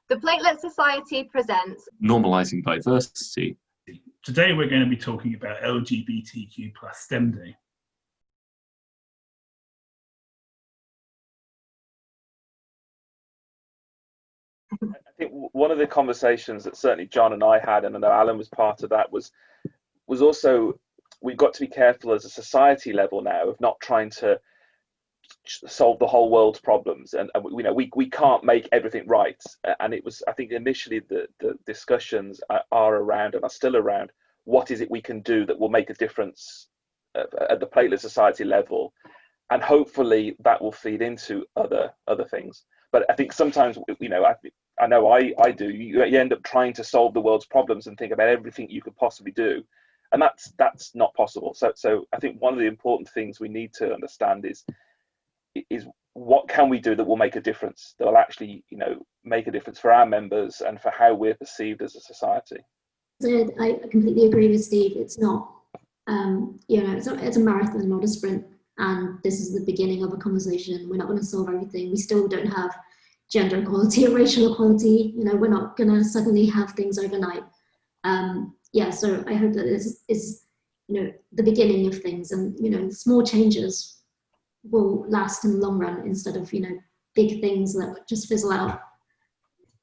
The Platelet Society presents Normalising Diversity. Today we're going to be talking about LGBTQ plus STEM Day. I think one of the conversations that certainly John and I had, and I know Alan was part of that, was also we've got to be careful as a society level now of not trying to solve the whole world's problems, and we can't make everything right. And it was, I think, initially the discussions are around and are still around what is it we can do that will make a difference at the Platelet Society level, and hopefully that will feed into other things. But I think sometimes, I know I do, you end up trying to solve the world's problems and think about everything you could possibly do, and that's not possible. So I think one of the important things we need to understand is what can we do that will make a difference, that will actually make a difference for our members and for how we're perceived as a society. I completely agree with Steve. It's not it's a marathon, not a sprint, and this is the beginning of a conversation. We're not going to solve everything. We still don't have gender equality or racial equality. We're not going to suddenly have things overnight. So I hope that this is the beginning of things, and small changes will last in the long run instead of big things that just fizzle out.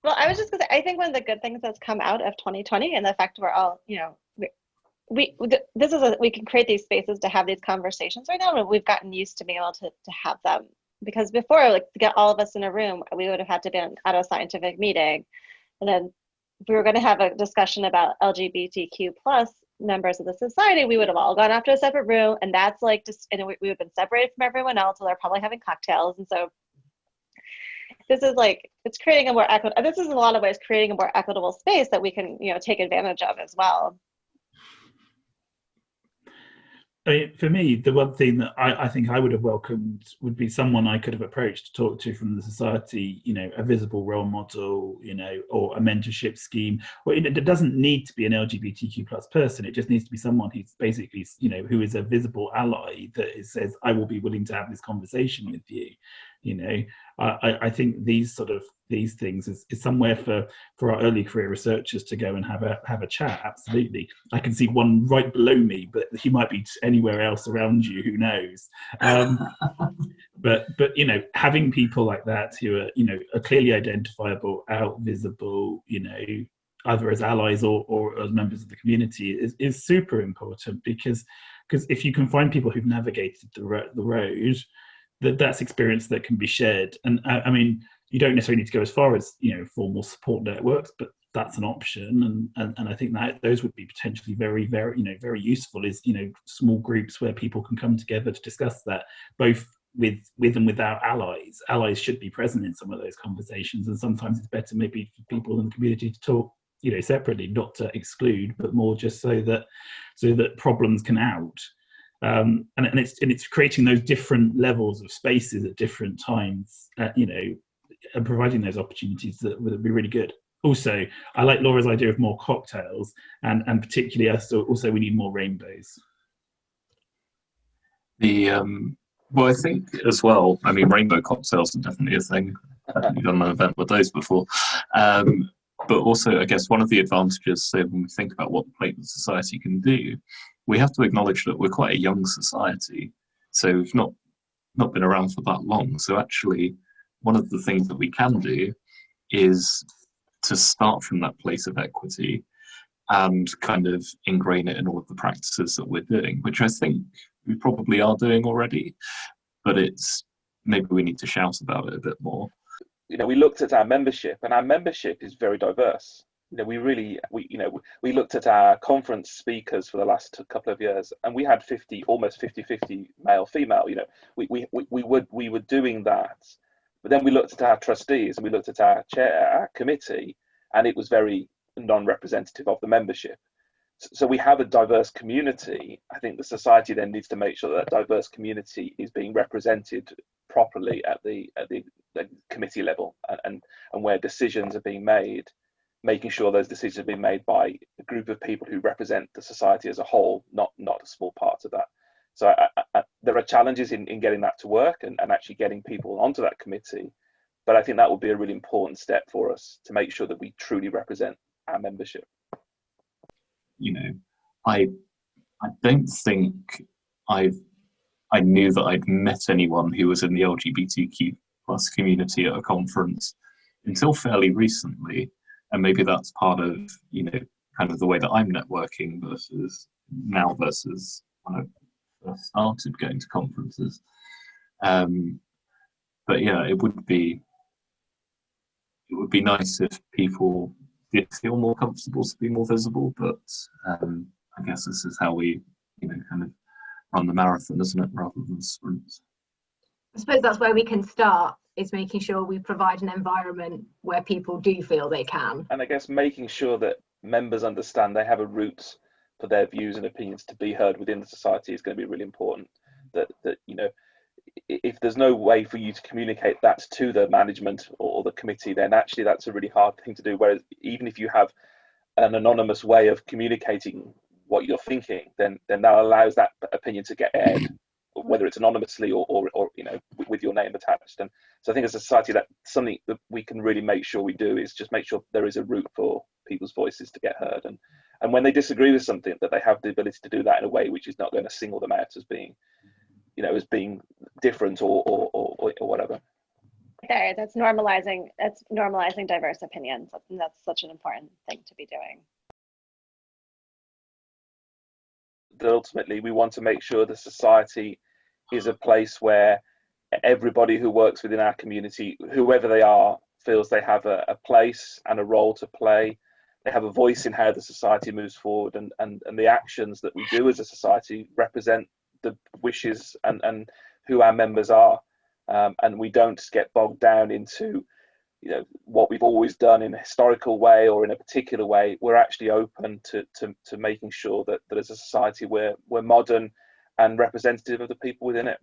Well, I was just gonna say, I think one of the good things that's come out of 2020 and the fact we're all we can create these spaces to have these conversations right now, and we've gotten used to being able to have them, because before, like, to get all of us in a room, we would have had to be at a scientific meeting, and then if we were going to have a discussion about LGBTQ plus members of the society, we would have all gone off to a separate room, and that's like just, and we would have been separated from everyone else, so they're probably having cocktails. And so this is like, it's creating a more equitable, this is in a lot of ways creating a more equitable space that we can take advantage of as well. I mean, for me, the one thing that I think I would have welcomed would be someone I could have approached to talk to from the society, a visible role model, or a mentorship scheme. Or it doesn't need to be an LGBTQ plus person. It just needs to be someone who's basically, who is a visible ally that says, I will be willing to have this conversation with you. I think these things is somewhere for our early career researchers to go and have a chat. Absolutely. I can see one right below me, but he might be anywhere else around you, who knows. But having people like that who are clearly identifiable, out visible, either as allies or as members of the community is super important, because if you can find people who've navigated the road, that's experience that can be shared. And I mean, you don't necessarily need to go as far as formal support networks, but that's an option. And I think that those would be potentially very, very very useful, is small groups where people can come together to discuss that, both with and without allies. Allies should be present in some of those conversations, and sometimes it's better maybe for people in the community to talk separately, not to exclude, but more just so that problems can out. And it's creating those different levels of spaces at different times, and providing those opportunities that would be really good. Also, I like Laura's idea of more cocktails, and particularly also we need more rainbows. Well, I think as well, I mean, rainbow cocktails are definitely a thing. I've definitely done an event with those before. But also, I guess one of the advantages, so when we think about what the Platelet Society can do, we have to acknowledge that we're quite a young society. So we've not been around for that long. So actually, one of the things that we can do is to start from that place of equity and kind of ingrain it in all of the practices that we're doing, which I think we probably are doing already, but it's maybe we need to shout about it a bit more. We looked at our membership, and our membership is very diverse. We looked at our conference speakers for the last couple of years, and we had almost 50-50 male female. We were doing that, but then we looked at our trustees and we looked at our chair, our committee, and it was very non-representative of the membership. So we have a diverse community. I think the society then needs to make sure that diverse community is being represented properly at the committee level, and where decisions are being made, making sure those decisions are being made by a group of people who represent the society as a whole, not a small part of that. So there are challenges in getting that to work, and actually getting people onto that committee. But I think that would be a really important step for us to make sure that we truly represent our membership. You know, I don't think I knew that I'd met anyone who was in the LGBTQ plus community at a conference until fairly recently. And maybe that's part of, you know, kind of the way that I'm networking versus when I first started going to conferences. But yeah, it would be nice if people did feel more comfortable to be more visible, but I guess this is how we, you know, kind of run the marathon, isn't it, rather than sprints. I suppose that's where we can start, is making sure we provide an environment where people do feel they can. And I guess making sure that members understand they have a route for their views and opinions to be heard within the society is going to be really important. That you know, if there's no way for you to communicate that to the management or the committee, then actually that's a really hard thing to do. Whereas even if you have an anonymous way of communicating what you're thinking, then that allows that opinion to get aired, whether it's anonymously or you know, with your name attached. And so I think as a society, that something that we can really make sure we do is just make sure there is a route for people's voices to get heard, and when they disagree with something, that they have the ability to do that in a way which is not going to single them out as being, you know, as being different or whatever. There, that's normalizing diverse opinions, and that's such an important thing to be doing. That ultimately we want to make sure the society is a place where everybody who works within our community, whoever they are, feels they have a place and a role to play. They have a voice in how the society moves forward, and the actions that we do as a society represent the wishes and who our members are, and we don't get bogged down into, you know, what we've always done in a historical way or in a particular way. We're actually open to making sure that as a society we're modern and representative of the people within it.